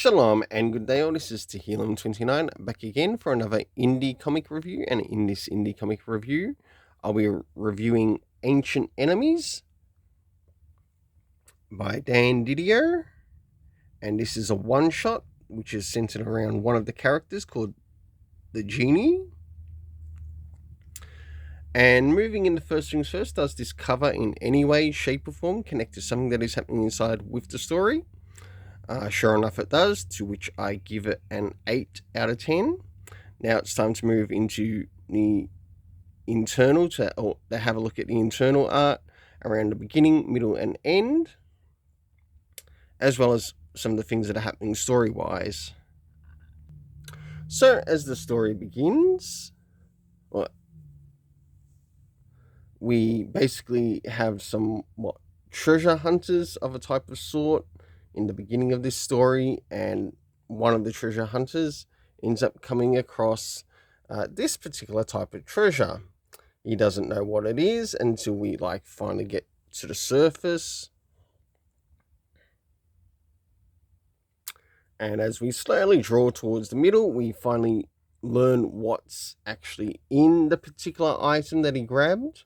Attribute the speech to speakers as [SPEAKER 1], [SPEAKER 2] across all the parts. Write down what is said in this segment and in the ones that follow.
[SPEAKER 1] Shalom and good day all, this is Tehillim29 back again for another indie comic review, and in this indie comic review I'll be reviewing Ancient Enemies by Dan Didio, and this is a one-shot which is centered around one of the characters called the Djinni. And moving into first things first, does this cover in any way, shape or form connect to something that is happening inside with the story? Sure enough it does, to which I give it an 8 out of 10. Now it's time to move into the internal, to have a look at the internal art around the beginning, middle and end, as well as some of the things that are happening story-wise. So as the story begins, we basically have some treasure hunters of a type of sort in the beginning of this story, and one of the treasure hunters ends up coming across this particular type of treasure. He doesn't know what it is until we finally get to the surface. And as we slowly draw towards the middle, we finally learn what's actually in the particular item that he grabbed.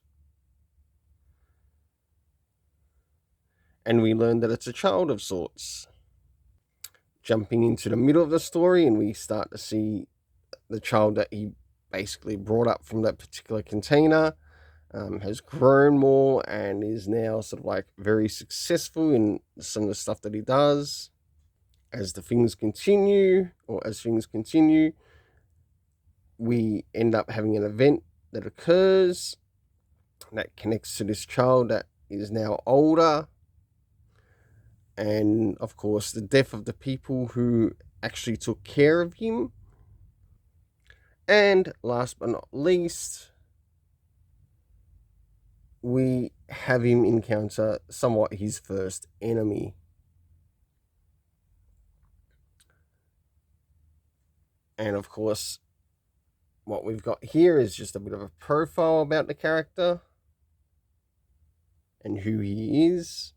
[SPEAKER 1] And we learn that it's a child of sorts. Jumping into the middle of the story, and we start to see the child that he basically brought up from that particular container has grown more and is now very successful in some of the stuff that he does. As things continue, we end up having an event that occurs that connects to this child that is now older. And of course, the death of the people who actually took care of him. And last but not least, we have him encounter somewhat his first enemy. And of course, what we've got here is just a bit of a profile about the character and who he is.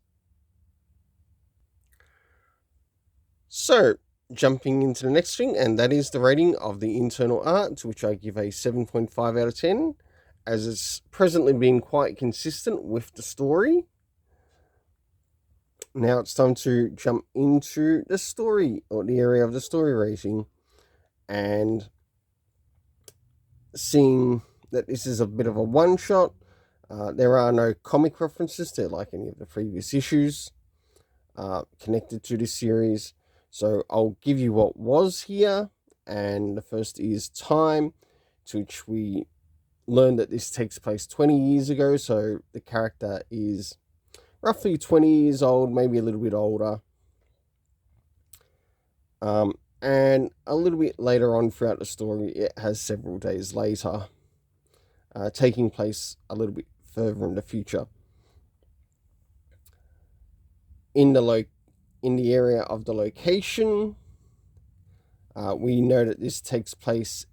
[SPEAKER 1] So, jumping into the next thing, and that is the rating of the internal art, to which I give a 7.5 out of 10, as it's presently been quite consistent with the story. Now it's time to jump into the story, or the area of the story rating, and seeing that this is a bit of a one-shot. There are no comic references to any of the previous issues connected to this series. So I'll give you what was here, and the first is time, to which we learn that this takes place 20 years ago, so the character is roughly 20 years old, maybe a little bit older. And a little bit later on throughout the story, it has several days later, taking place a little bit further in the future. In the area of the location, we know that this takes place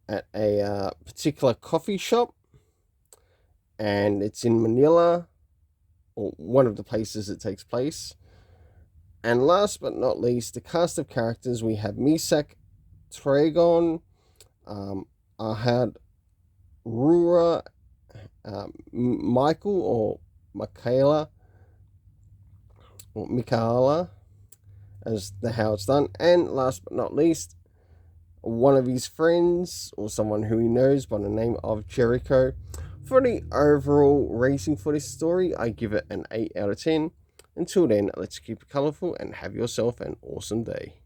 [SPEAKER 1] at a particular coffee shop, and it's in Manila, or one of the places it takes place. And last but not least, the cast of characters, we have Misak Tragon, Ahad Rura, Michael or Michaela, or Michaela, as how it's done. And last but not least, one of his friends, or someone who he knows, by the name of Jericho. For the overall rating for this story, I give it an 8 out of 10. Until then, let's keep it colourful and have yourself an awesome day.